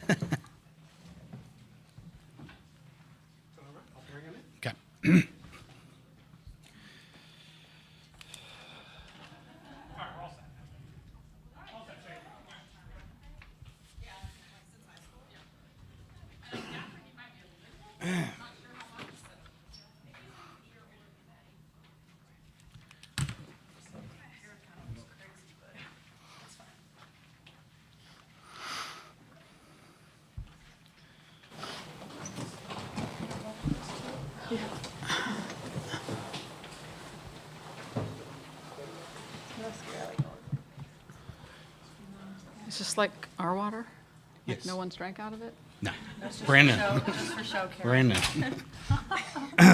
Okay. Is this like our water? Like Yes. no one's drank out of it? No. Brand new. Just for show, Karen. Brand new.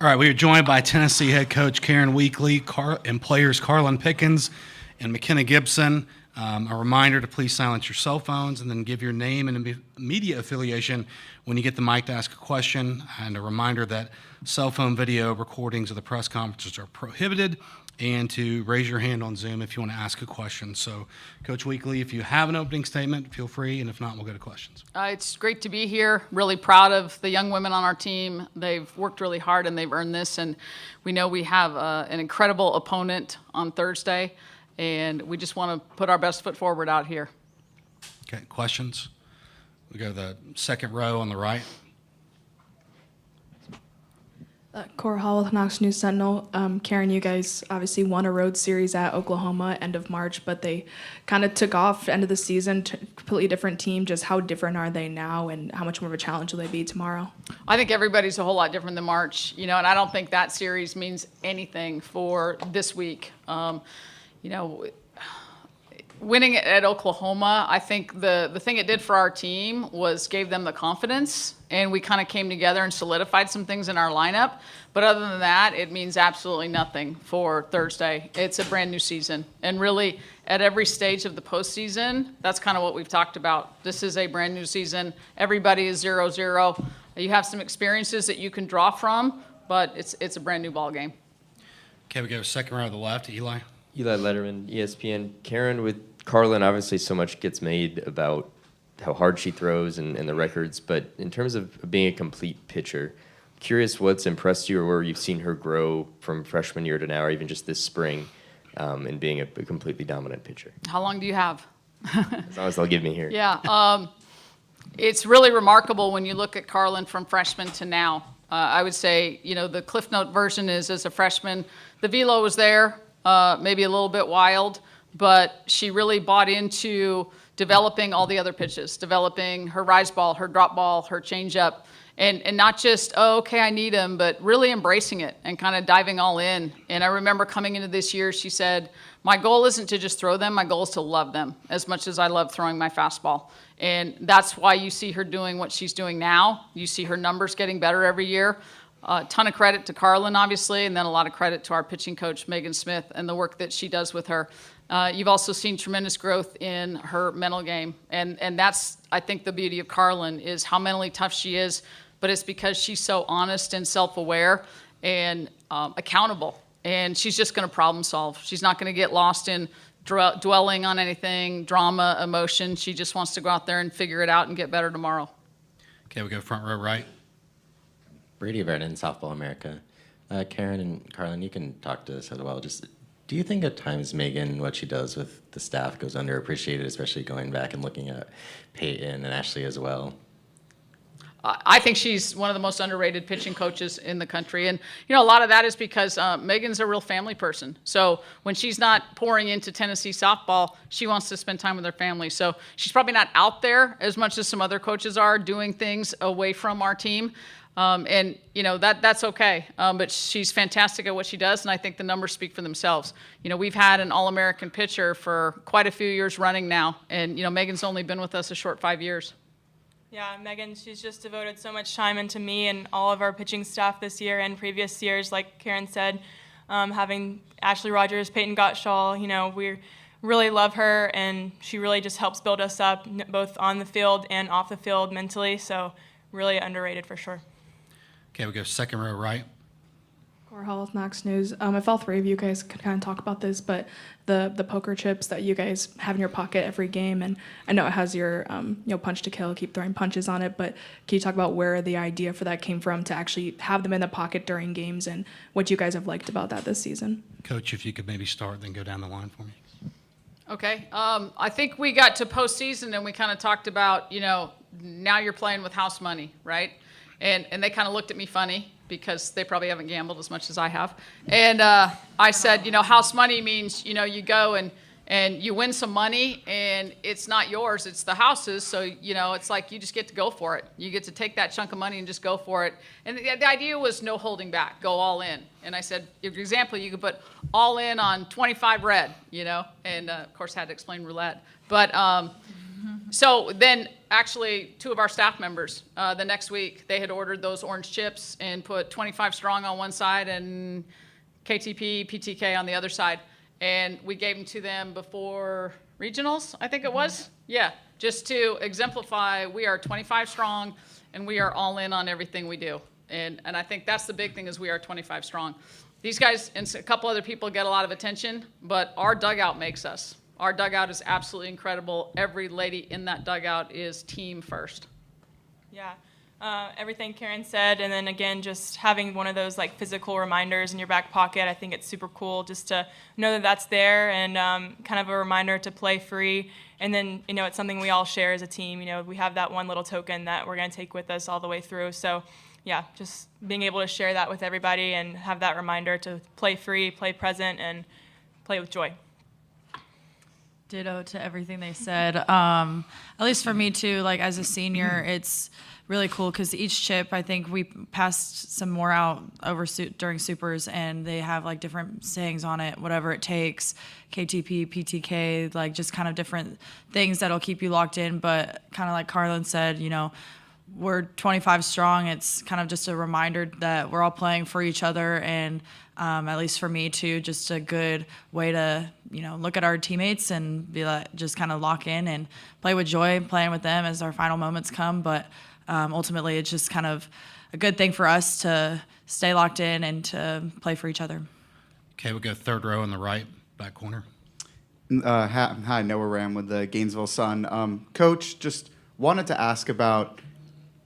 All right, we are joined by Tennessee head coach Karen Weekly and players Carlin Pickens and McKenna Gibson. A reminder to please silence your cell phones and then give your name and media affiliation when you get the mic to ask a question. And a reminder that cell phone video recordings of the press conferences are prohibited, and to raise your hand on Zoom if you want to ask a question. So, Coach Weekly, if you have an opening statement, feel free, and if not, we'll go to questions. It's great to be here. Really proud of the young women on our team. They've worked really hard and they've earned this. And we know we have an incredible opponent on Thursday, and we just want to put our best foot forward out here. Okay, questions? We go to the second row on the right. Cora Hall with Knox News Sentinel. Karen, you guys obviously won a road series at Oklahoma end of March, but they kind of took off end of the season, completely different team. Just how different are they now, and how much more of a challenge will they be tomorrow? I think everybody's a whole lot different than March, and I don't think that series means anything for this week. Winning it at Oklahoma, I think the thing it did for our team was gave them the confidence, and we kind of came together and solidified some things in our lineup. But other than that, it means absolutely nothing for Thursday. It's a brand new season. And really, at every stage of the postseason, that's kind of what we've talked about. This is a brand new season. Everybody is 0-0. You have some experiences that you can draw from, but it's a brand new ball game. Okay, we go second row to the left, Eli. Eli Letterman, ESPN. Karen, with Carlin, obviously so much gets made about how hard she throws and the records, but in terms of being a complete pitcher, curious what's impressed you or where you've seen her grow from freshman year to now, or even just this spring, in being a completely dominant pitcher. How long do you have? As long as they'll give me here. Yeah, it's really remarkable when you look at Carlin from freshman to now. I would say, the Cliff Note version is as a freshman, the velo was there, maybe a little bit wild, but she really bought into developing all the other pitches, developing her rise ball, her drop ball, her changeup, and not just, okay, I need him, but really embracing it and kind of diving all in. And I remember coming into this year, she said, my goal isn't to just throw them, my goal is to love them as much as I love throwing my fastball. And that's why you see her doing what she's doing now. You see her numbers getting better every year. A ton of credit to Carlin, obviously, and then a lot of credit to our pitching coach, Megan Smith, and the work that she does with her. You've also seen tremendous growth in her mental game, and that's, I think, the beauty of Carlin is how mentally tough she is, but it's because she's so honest and self-aware and accountable, and she's just going to problem solve. She's not going to get lost in dwelling on anything, drama, emotion. She just wants to go out there and figure it out and get better tomorrow. Okay, we go front row right. Brady Vernon, Softball America. Karen and Carlin, you can talk to this as well. Just, do you think at times Megan, what she does with the staff goes underappreciated, especially going back and looking at Peyton and Ashley as well? I think she's one of the most underrated pitching coaches in the country. And, a lot of that is because Megan's a real family person. So when she's not pouring into Tennessee softball, she wants to spend time with her family. So she's probably not out there as much as some other coaches are doing things away from our team. That's okay. But she's fantastic at what she does, and I think the numbers speak for themselves. We've had an All-American pitcher for quite a few years running now, and, Megan's only been with us a short 5 years. Yeah, Megan, she's just devoted so much time into me and all of our pitching staff this year and previous years, like Karen said, having Ashley Rogers, Peyton Gottschall, we really love her, and she really just helps build us up, both on the field and off the field mentally, so really underrated for sure. Okay, we go second row right. Cora Hall with Knox News. If all three of you guys could kind of talk about this, but the poker chips that you guys have in your pocket every game, and I know it has your punch to kill, keep throwing punches on it, but can you talk about where the idea for that came from to actually have them in the pocket during games and what you guys have liked about that this season? Coach, if you could maybe start, then go down the line for me. Okay. I think we got to postseason and we kind of talked about, now you're playing with house money, right? And they kind of looked at me funny because they probably haven't gambled as much as I have. And I said, house money means, you go and you win some money and it's not yours, it's the house's. So, it's like you just get to go for it. You get to take that chunk of money and just go for it. And the idea was no holding back, go all in. And I said, for example, you could put all in on 25 red, and of course had to explain roulette. But so then actually 2 of our staff members the next week, they had ordered those orange chips and put 25 strong on one side and KTP, PTK on the other side. And we gave them to them before regionals, I think it was. Yeah, just to exemplify we are 25 strong and we are all in on everything we do. And I think that's the big thing is we are 25 strong. These guys and a couple other people get a lot of attention, but our dugout makes us. Our dugout is absolutely incredible. Every lady in that dugout is team first. Yeah, everything Karen said, and then again, just having one of those like physical reminders in your back pocket, I think it's super cool just to know that that's there and kind of a reminder to play free. And then, it's something we all share as a team. We have that one little token that we're going to take with us all the way through. So, yeah, just being able to share that with everybody and have that reminder to play free, play present, and play with joy. Ditto to everything they said. At least for me too, like as a senior, it's really cool because each chip, I think we passed some more out over during supers, and they have like different sayings on it, whatever it takes, KTP, PTK, like just kind of different things that'll keep you locked in. But kind of like Carlin said, we're 25 strong. It's kind of just a reminder that we're all playing for each other, and at least for me too, just a good way to look at our teammates and be like, just kind of lock in and play with joy, playing with them as our final moments come. But ultimately, it's just kind of a good thing for us to stay locked in and to play for each other. Okay, we'll go third row in the right, back corner. Hi, Noah Ram with the Gainesville Sun. Coach, just wanted to ask about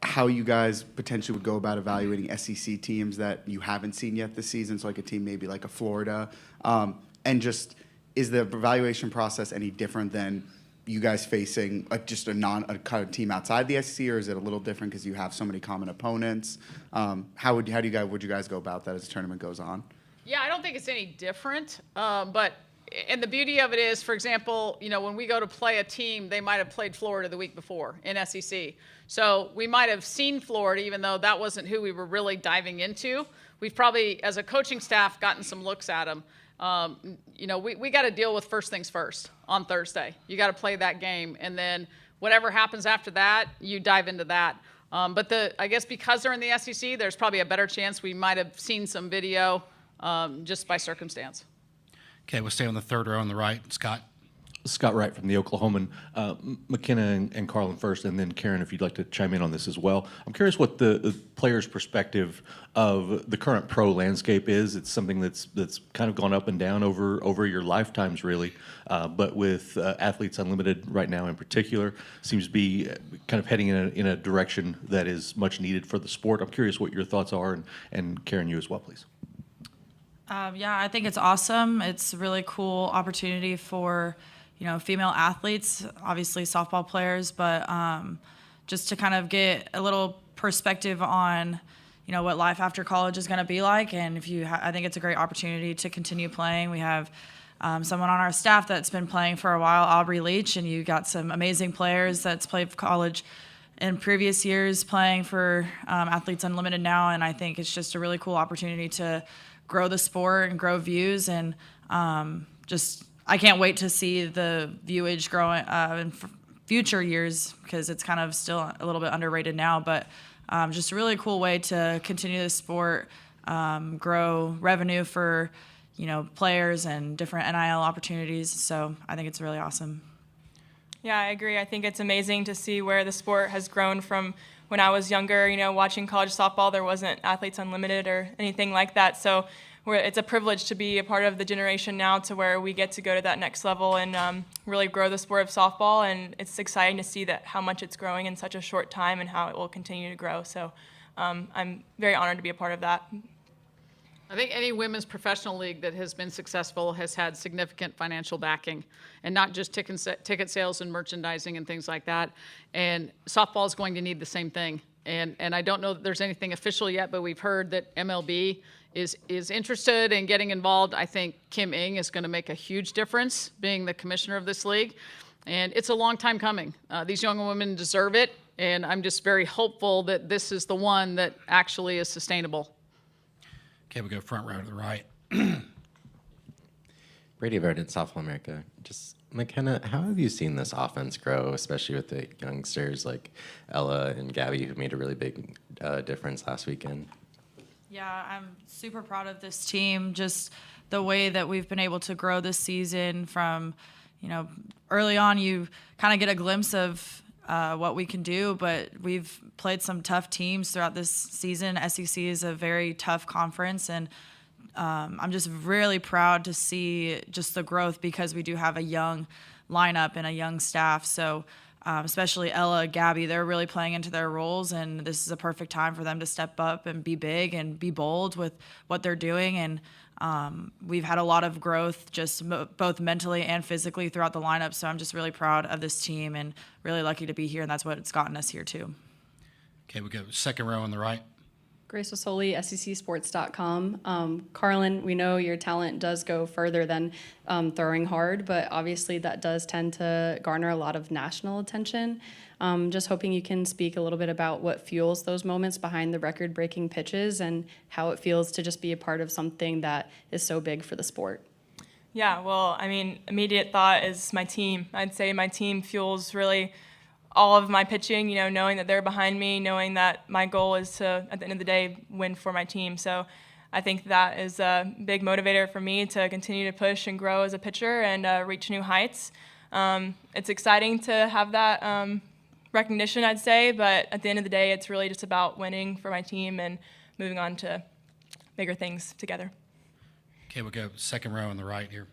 how you guys potentially would go about evaluating SEC teams that you haven't seen yet this season, so like a team maybe like a Florida, and just is the evaluation process any different than you guys facing just a kind of team outside the SEC, or is it a little different because you have so many common opponents? Would you guys go about that as the tournament goes on? Yeah, I don't think it's any different, and the beauty of it is, for example, when we go to play a team, they might have played Florida the week before in SEC. So we might have seen Florida, even though that wasn't who we were really diving into. We've probably, as a coaching staff, gotten some looks at them. We got to deal with first things first on Thursday. You got to play that game, and then whatever happens after that, you dive into that. But I guess because they're in the SEC, there's probably a better chance we might have seen some video just by circumstance. Okay, we'll stay on the third row on the right. Scott. Scott Wright from the Oklahoman. McKenna and Carlin first, and then Karen, if you'd like to chime in on this as well. I'm curious what the player's perspective of the current pro landscape is. It's something that's kind of gone up and down over your lifetimes, really. But with Athletes Unlimited right now in particular, seems to be kind of heading in a direction that is much needed for the sport. I'm curious what your thoughts are, and Karen, you as well, please. Yeah, I think it's awesome. It's a really cool opportunity for female athletes, obviously softball players, but just to kind of get a little perspective on, what life after college is going to be like. And I think it's a great opportunity to continue playing. We have someone on our staff that's been playing for a while, Aubrey Leach, and you got some amazing players that's played for college in previous years playing for Athletes Unlimited now. And I think it's just a really cool opportunity to grow the sport and grow views, and I can't wait to see the viewage growing in future years because it's kind of still a little bit underrated now. But just a really cool way to continue the sport, grow revenue for players and different NIL opportunities. So I think it's really awesome. Yeah, I agree. I think it's amazing to see where the sport has grown from when I was younger, watching college softball, there wasn't Athletes Unlimited or anything like that. So it's a privilege to be a part of the generation now to where we get to go to that next level and really grow the sport of softball. And it's exciting to see that how much it's growing in such a short time and how it will continue to grow. So I'm very honored to be a part of that. I think any women's professional league that has been successful has had significant financial backing, and not just ticket sales and merchandising and things like that. And softball is going to need the same thing. And I don't know that there's anything official yet, but we've heard that MLB is interested in getting involved. I think Kim Ng is going to make a huge difference being the commissioner of this league. And it's a long time coming. These young women deserve it, and I'm just very hopeful that this is the one that actually is sustainable. Okay, we go front row to the right. Brady Verdant, Softball America. Just McKenna, how have you seen this offense grow, especially with the youngsters like Ella and Gabby, who made a really big difference last weekend? Yeah, I'm super proud of this team. Just the way that we've been able to grow this season from, early on you kind of get a glimpse of what we can do, but we've played some tough teams throughout this season. SEC is a very tough conference, and I'm just really proud to see just the growth because we do have a young lineup and a young staff. So especially Ella, Gabby, they're really playing into their roles, and this is a perfect time for them to step up and be big and be bold with what they're doing. And we've had a lot of growth just both mentally and physically throughout the lineup. So I'm just really proud of this team and really lucky to be here, and that's what it's gotten us here too. Okay, we go second row on the right. Grace Osoli, SECsports.com. Carlin, we know your talent does go further than throwing hard, but obviously that does tend to garner a lot of national attention. Just hoping you can speak a little bit about what fuels those moments behind the record-breaking pitches and how it feels to just be a part of something that is so big for the sport. Yeah, well, immediate thought is my team. I'd say my team fuels really all of my pitching, knowing that they're behind me, knowing that my goal is to, at the end of the day, win for my team. So I think that is a big motivator for me to continue to push and grow as a pitcher and reach new heights. It's exciting to have that recognition, I'd say, but at the end of the day, it's really just about winning for my team and moving on to bigger things together. Okay, we'll go second row on the right here.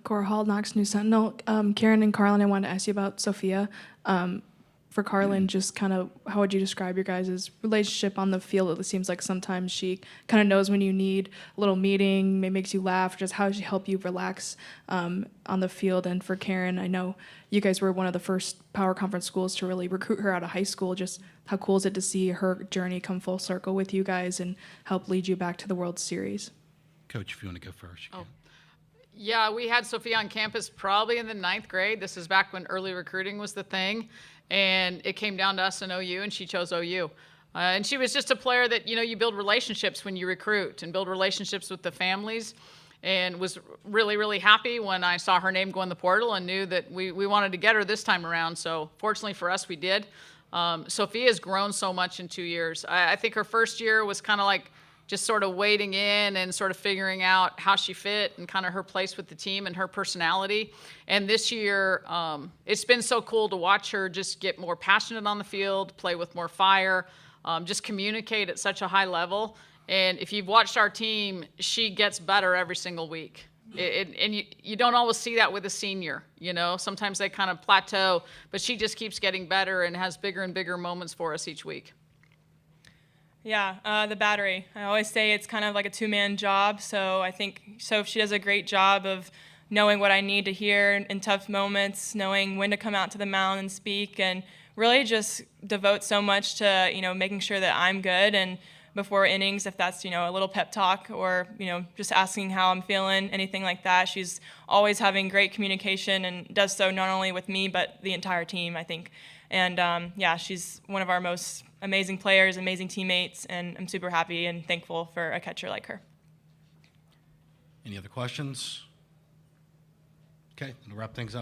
Cora Hall, Knox News Sentinel. Karen and Carlin, I wanted to ask you about Sophia. For Carlin, just kind of how would you describe your guys' relationship on the field? It seems like sometimes she kind of knows when you need a little meeting, maybe makes you laugh. Just how does she help you relax on the field? And for Karen, I know you guys were one of the first Power Conference schools to really recruit her out of high school. Just how cool is it to see her journey come full circle with you guys and help lead you back to the World Series? Coach, if you want to go first, you can. Yeah, we had Sophia on campus probably in the 9th grade. This is back when early recruiting was the thing. And it came down to us in OU, and she chose OU. And she was just a player that, you build relationships when you recruit and build relationships with the families. And was really, really happy when I saw her name go in the portal and knew that we wanted to get her this time around. So fortunately for us, we did. Sophia has grown so much in 2 years. I think her first year was kind of like just sort of wading in and sort of figuring out how she fit and kind of her place with the team and her personality. And this year, it's been so cool to watch her just get more passionate on the field, play with more fire, just communicate at such a high level. And if you've watched our team, she gets better every single week. And you don't always see that with a senior, Sometimes they kind of plateau, but she just keeps getting better and has bigger and bigger moments for us each week. Yeah, the battery. I always say it's kind of like a two-man job, so I think she does a great job of knowing what I need to hear in tough moments, knowing when to come out to the mound and speak, and really just devote so much to, making sure that I'm good and before innings, if that's, a little pep talk or, just asking how I'm feeling, anything like that. She's always having great communication and does so not only with me, but the entire team, I think. And she's one of our most amazing players, amazing teammates, and I'm super happy and thankful for a catcher like her. Any other questions? Okay, we'll wrap things up.